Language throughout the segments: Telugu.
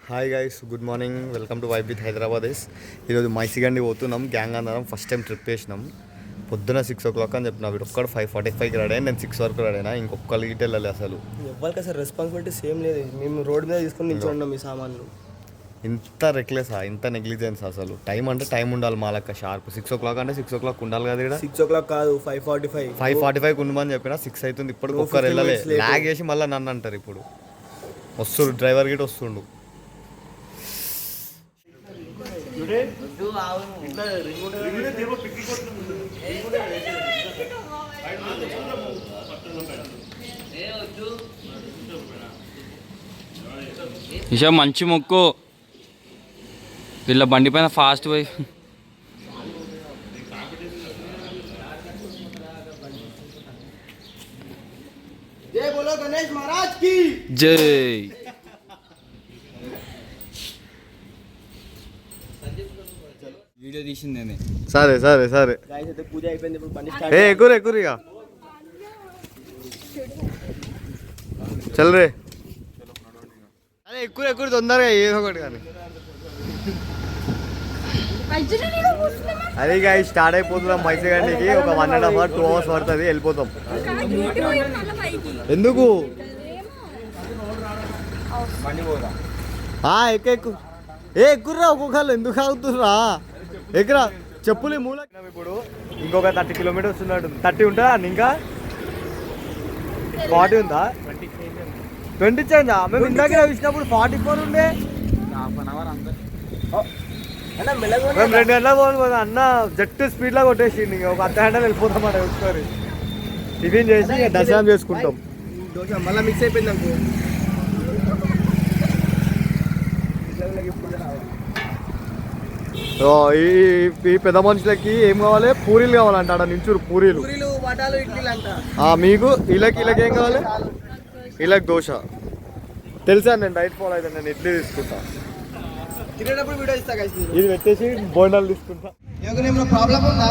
Hi guys, good morning. Welcome to vibe with Hyderabad. ఈరోజు మైసిగండి పోతున్నాం. గ్యాంగ్ అందరం ఫస్ట్ టైం ట్రిప్ వేసినాం. పొద్దున 6 o'clock అని చెప్పిన వీడు ఒక్కడు 5:45కి రెడీ అయినా. నేను 6 వరకు రెడీ అయినా. ఇంకొకరికి వెళ్ళాలి. అసలు ఎవరికి అసలు రెస్పాన్సిబిలిటీస్ ఏం లేదు. మేము రోడ్ మీద తీసుకొని నిల్చున్నాం మీ సామాన్లు. ఇంత రెక్లెసా, ఇంత నెగ్లిజెన్స్. అసలు టైం అంటే టైం ఉండాలి. మా లెక్క షార్ప్ 6 o'clock అంటే 6 o'clock ఉండాలి కదా. ఇక్కడ 6 o'clock కాదు, 5:45 ఉండమని చెప్పినా 6 అవుతుంది. ఇప్పుడు ఒక్కరు వెళ్ళాలి. లాగ్ చేసి మళ్ళీ నన్ను అంటారు. ఇప్పుడు వస్తుడు డ్రైవర్ గిట్ వస్తుండు. ఇషా మంచి మొక్కు. వీళ్ళ బండి పైన ఫాస్ట్ పోయి జై బోలో గణేష్ మహారాజ్ కి జై. వీడియో తీసింది నేనే. సరే సరే సరే. గైస్ అయితే పూజ అయిపోయింది. ఇప్పుడు బండి ఎక్కురిగా చల్ రే. అరే ఎక్కువ తొందరగా ఏదో ఒకటి కానీ. అదే గా స్టార్ట్ అయిపోతున్నాం. మైసగండికి ఒక 1.5 hours 2 hours పడుతుంది. వెళ్ళిపోతాం. ఎందుకు ఎక్కు ఎక్కుర్రా. ఒక్కొక్కళ్ళు ఎందుకు ఆగుతుర్రా? ఎక్కరా చెప్పులు మూల. ఇప్పుడు ఇంకొక 30 kilometers ఉన్నట్టు. 30 ఉంటుందా? ఇంకా 40 ఉందా? 20 చేంజా? మేము ఇందాక వచ్చినప్పుడు 44 ఉండే. మేము 2 గంటలకు పోను కదా అన్న. జట్టు స్పీడ్లో కొట్టేసి ఒక 10 గంటలు వెళ్ళిపోతాం అన్నమాట. ఒకసారి టిఫిన్ చేసి దర్శనం చేసుకుంటాం. మళ్ళీ మిక్స్ అయిపోయింది అనుకో. ఈ పెద్ద మనుషులకి ఏం కావాలి? పూరీలు కావాలంట. ఆడ నించురు పూరీలు, మీకు వీళ్ళకి ఏం కావాలి? వీళ్ళకి దోశ. తెలుసా, నేను డైట్ ఫాలో అయితే నేను ఇడ్లీ తీసుకుంటా. ఇది పెట్టేసి బోండాలు తీసుకుంటా. ప్రాబ్లం ఉందా?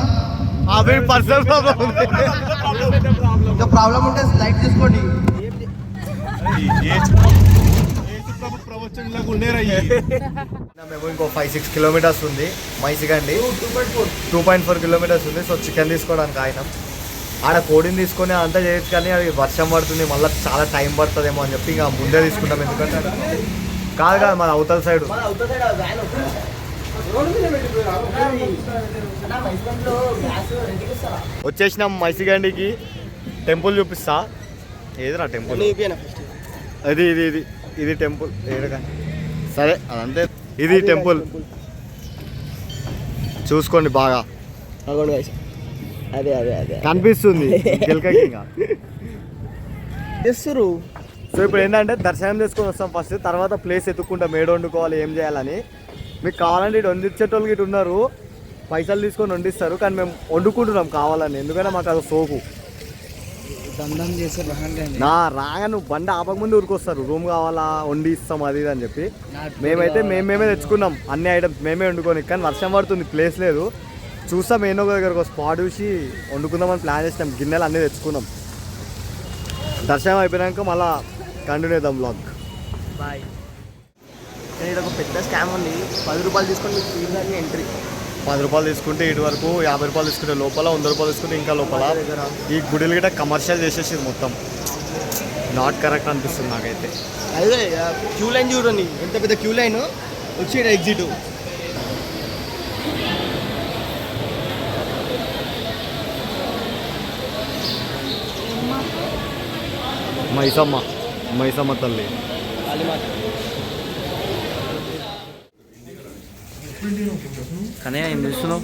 పర్సనల్ ప్రాబ్లం ఉంది. ప్రాబ్లం ఉంటే లైట్ తీసుకోండి. మేము ఇంకో 5-6 kilometers ఉంది మైసిగండి. 2.4 kilometers ఉంది. సో చికెన్ తీసుకోవడానికి ఆయనం. ఆడ కోడిని తీసుకొని అంతా చేయొచ్చు, కానీ అది వర్షం పడుతుంది, మళ్ళీ చాలా టైం పడుతుందేమో అని చెప్పి ఇంకా ముందే తీసుకుంటాం. ఎందుకంటే కాదు మన అవతల సైడ్ వచ్చేసినాం మైసిగండికి. టెంపుల్ చూపిస్తా. ఏదిరా టెంపుల్? ఇది ఇది ఇది ఇది టెంపుల్. ఏడగా సరే అదంతే. ఇది టెంపుల్ చూసుకోండి బాగా. అదే అదే అదే కనిపిస్తుంది. సో ఇప్పుడు ఏంటంటే దర్శనం చేసుకొని వస్తాం ఫస్ట్. తర్వాత ప్లేస్ ఎత్తుక్కుంటాం ఏడు వండుకోవాలి, ఏం చేయాలని. మీకు కావాలంటే ఇటు వండించేటోళ్ళు ఇటు ఉన్నారు, పైసలు తీసుకొని వండిస్తారు. కానీ మేము వండుకుంటున్నాం కావాలని. ఎందుకంటే మాకు అది సోకు. దండం చేసే రాగా నువ్వు బండి ఆపకముందు ఊరికొస్తారు. రూమ్ కావాలా, వండి ఇస్తాం అది ఇది అని చెప్పి. మేమైతే మేమే తెచ్చుకున్నాం అన్ని ఐటమ్స్ మేమే వండుకొని. కానీ వర్షం పడుతుంది, ప్లేస్ లేదు. చూస్తాం ఏనో దగ్గరకు స్పాట్ చూసి వండుకుందామని ప్లాన్ చేసినాం. గిన్నెలు అన్నీ తెచ్చుకున్నాం. దర్శనం అయిపోయాక మళ్ళీ కంటిన్యూ చేద్దాం బ్లాగ్. బాయ్. ఇక్కడ ఒక పెద్ద స్కామ్ ఉంది. 10 రూపాయలు తీసుకొని మీకు తీయడానికి ఎంట్రీ. 10 రూపాయలు తీసుకుంటే ఇటు వరకు, 50 రూపాయలు తీసుకుంటే లోపల, 100 రూపాయలు తీసుకుంటే ఇంకా లోపల. ఈ గుడిలు గిట్ట కమర్షియల్ చేసేసి మొత్తం నాట్ కరెక్ట్ అనిపిస్తుంది నాకైతే. అదే క్యూ లైన్ చూడండి, ఎంత పెద్ద క్యూ లైన్. వచ్చి ఎగ్జిట్ మైసమ్మ తల్లి. కానీ ఏం చూస్తున్నావు?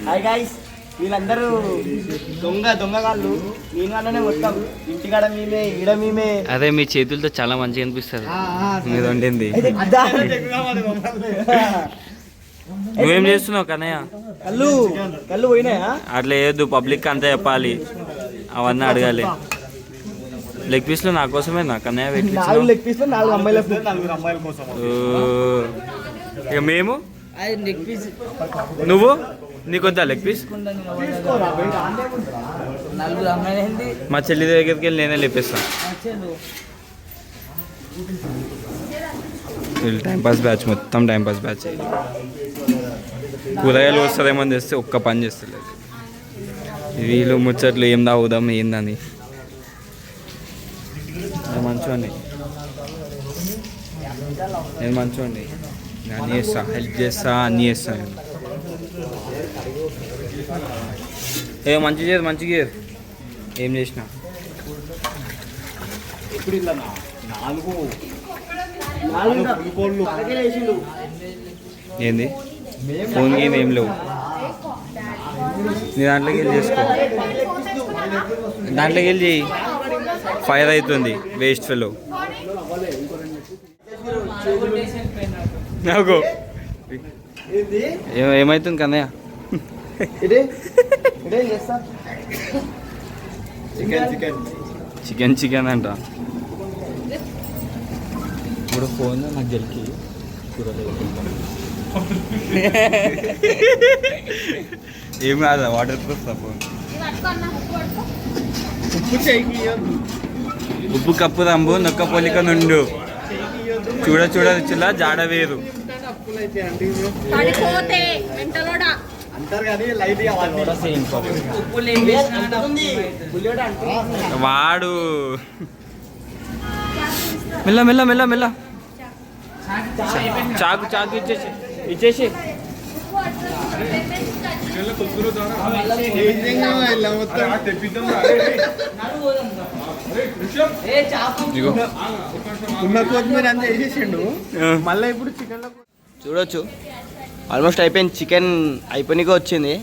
హాయ్ గైస్, వీళ్ళందరూ దొంగగాళ్ళు. నేను వాళ్ళనే మొత్తం. ఇంటికాడ మేమే, ఈడ మేమే. అదే మీ చేతులతో చాలా మంచిగా అనిపిస్తుంది మీరు వండింది. నువ్వేం చేస్తున్నావు కన్నయ్య? కళ్ళు పోయినాయా? అట్లా వేయద్దు, పబ్లిక్ అంతా చెప్పాలి, అవన్నీ అడగాలి. లెగ్ పీస్లో నా కోసమే నా కన్నయ్య పెట్టి. 4 లెగ్ పీస్లో 4 అమ్మాయిల ఇక మేము నువ్వు నీకు వద్దా లెగ్ పీస్? నలుగురు అమ్మాయిలు మా చెల్లి దగ్గరికి వెళ్ళి నేనే లేపేస్తాను. వీళ్ళు టైంపాస్ బ్యాచ్, మొత్తం టైంపాస్ బ్యాచ్. కూరగాయలు వస్తుందేమో అని చేస్తే ఒక్క పని చేస్తలేదు. వీళ్ళు ముచ్చట్లు ఏం తాగుదాం ఏందని. మంచివాడిని నేను, మంచివాడిని అన్నీ చేస్తా, హెల్ప్ చేస్తా, అన్నీ చేస్తాను నేను. మంచిగా చేయదు, మంచిగా చేయదు ఏం చేసినా. ఏంది ఫోన్ గేమ్ ఏం లేవు. నీ దాంట్లోకి వెళ్ళి చేసుకో, దాంట్లోకి వెళ్ళి చేయి. ఫైర్ అవుతుంది వేస్ట్ ఫెలో. నాకు ఏమవుతుంది కన్నయ్య? చికెన్ చికెన్ అంట. ఇప్పుడు ఫోన్ నాకు జరిగి ఏం కాదా వాటర్ ప్రూఫ్ ఫోన్. ఉప్పు కప్పు రంబు నొక్క పోలిక నుండు చూడ చూడ రుచులా జాడ వేరు. వాడు మెల్ల మెల్ల మెల్ల మెల్ల చాకు చాకు ఇచ్చేసి ఇచ్చేసి మళ్ళీ ఇప్పుడు చికెన్ చూడొచ్చు. ఆల్మోస్ట్ అయిపోయింది, చికెన్ అయిపోయినగా వచ్చింది.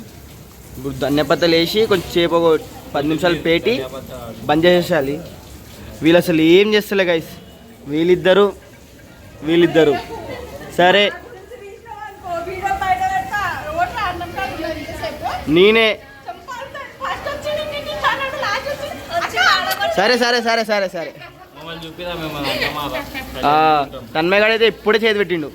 ఇప్పుడు ధన్యపత్తలు వేసి కొంచెం సేపు ఒక 10 నిమిషాలు పెట్టి బంద్ చేసేయాలి. వీళ్ళు అసలు ఏం చేస్తలే గైస్, వీళ్ళిద్దరు సరే. నేనే సరే సరే సరే సరే సరే తన్మయగాడు అయితే ఇప్పుడే చేతి పెట్టిండు.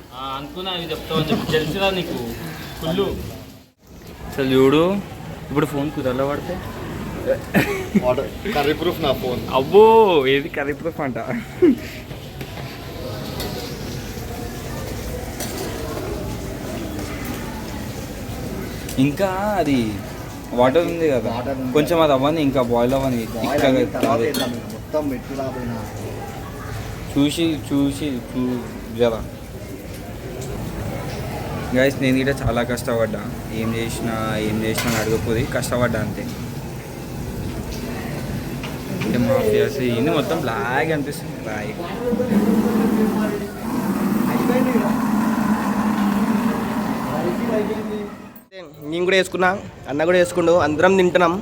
అసలు చూడు ఇప్పుడు ఫోన్ కుదరలో పడితే కర్రీ ప్రూఫ్ నా ఫోన్. అబ్బో ఏది కర్రీ ప్రూఫ్ అంట. ఇంకా అది వాటర్ ఉంది కదా, కొంచెం అది అవ్వని, ఇంకా బాయిల్ అవ్వని. మొత్తం మెట్టు రాబోయినా చూసి చూసి జరా గైస్. నేను కూడా చాలా కష్టపడ్డా, ఏం చేసినా అడగపోయి కష్టపడ్డా అంతే. మాఫియాస్ ఇది మొత్తం బ్లాక్ అనిపిస్తుంది, బ్లాక్. నేను కూడా వేసుకున్నా, అన్న కూడా వేసుకుండు, అందరం తింటున్నాం.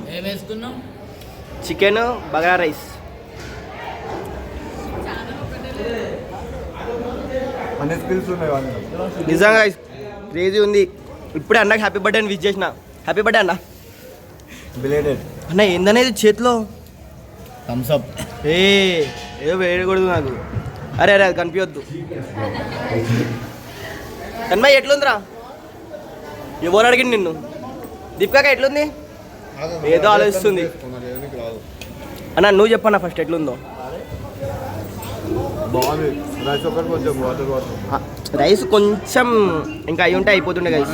Chicken bagara rice. నిజంగా క్రేజీ ఉంది. ఇప్పుడే అన్నకి హ్యాపీ బర్త్డే అని విష్ చేసిన. హ్యాపీ బర్త్డే అన్న. బిలేటెడ్ అన్న ఏందనేది చేతిలో థమ్స్ అప్. ఏదో వేయకూడదు నాకు. అరే అది కనిపించొద్దు. తన్మయ్ ఎట్లుందిరా? ఎవరు అడిగింది నిన్ను? దీపిక ఎట్లుంది? ఏదో ఆలోచిస్తుంది అన్న. నువ్వు చెప్పన్నా ఫస్ట్ ఎట్లుందో. బాగుంది. రైస్ కొంచెం ఇంకా అయి ఉంటే అయిపోతుండే గైస్,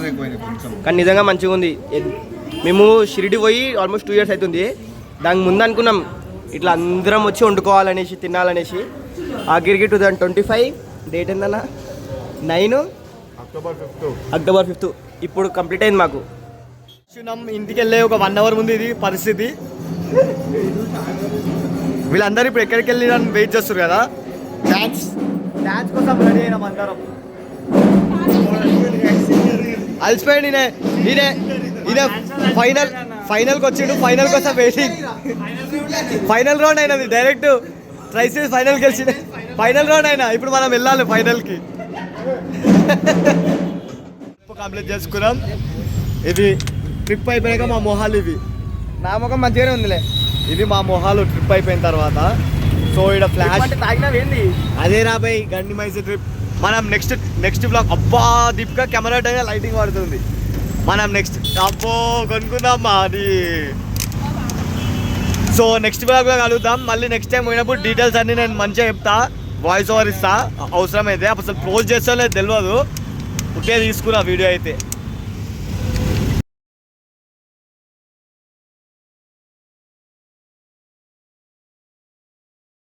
కానీ నిజంగా మంచిగా ఉంది. మేము షిరిడి పోయి ఆల్మోస్ట్ 2 years అవుతుంది. దానికి ముందు అనుకున్నాం ఇట్లా అందరం వచ్చి వండుకోవాలనేసి, తినాలనేసి. ఆఖరికి 2025 డేట్ ఏందన్నా? 9 అక్టోబర్ 5 ఇప్పుడు కంప్లీట్ అయింది మాకు. ఇంటికి వెళ్ళే ఒక 1 hour ముందు ఇది పరిస్థితి. వీళ్ళందరూ ఇప్పుడు ఎక్కడికి వెళ్ళి వెయిట్ చేస్తారు కదా. డాన్స్ కోసం రెడీ అయినాం అందరం. అలసిపోయాడు నేనే ఫైనల్కి వచ్చిండు. ఫైనల్ కోసం వెయిటింగ్. ఫైనల్ రౌండ్ అయినది, డైరెక్ట్ ట్రై చేసి ఫైనల్ గెలిచి ఫైనల్ రౌండ్ అయినా. ఇప్పుడు మనం వెళ్ళాలి ఫైనల్కి. కంప్లీట్ చేసుకున్నాం. ఇది ట్రిప్ అయిపోయాక మా మొహాలు ఇవి. నా ముఖం మంచిగానే ఉందిలే. ఇది మా మొహాలు ట్రిప్ అయిపోయిన తర్వాత. సో ఇక్కడ ఫ్లాష్ తాగినవేంది అదే రాబాయ్ గండి మైసూర్ ట్రిప్. మనం నెక్స్ట్ బ్లాగ్. అబ్బా దీపిక కెమెరా లైటింగ్ పడుతుంది. మనం నెక్స్ట్ అబ్బో కొనుక్కుందాం అది. సో నెక్స్ట్ బ్లాగ్లో కలుగుతాం. మళ్ళీ నెక్స్ట్ టైం పోయినప్పుడు డీటెయిల్స్ అన్నీ నేను మంచిగా చెప్తా, వాయిస్ ఓవర్ ఇస్తా అవసరమైతే. అసలు క్లోజ్ చేస్తా లేదు తెలియదు, ఒకే తీసుకున్నా వీడియో అయితే.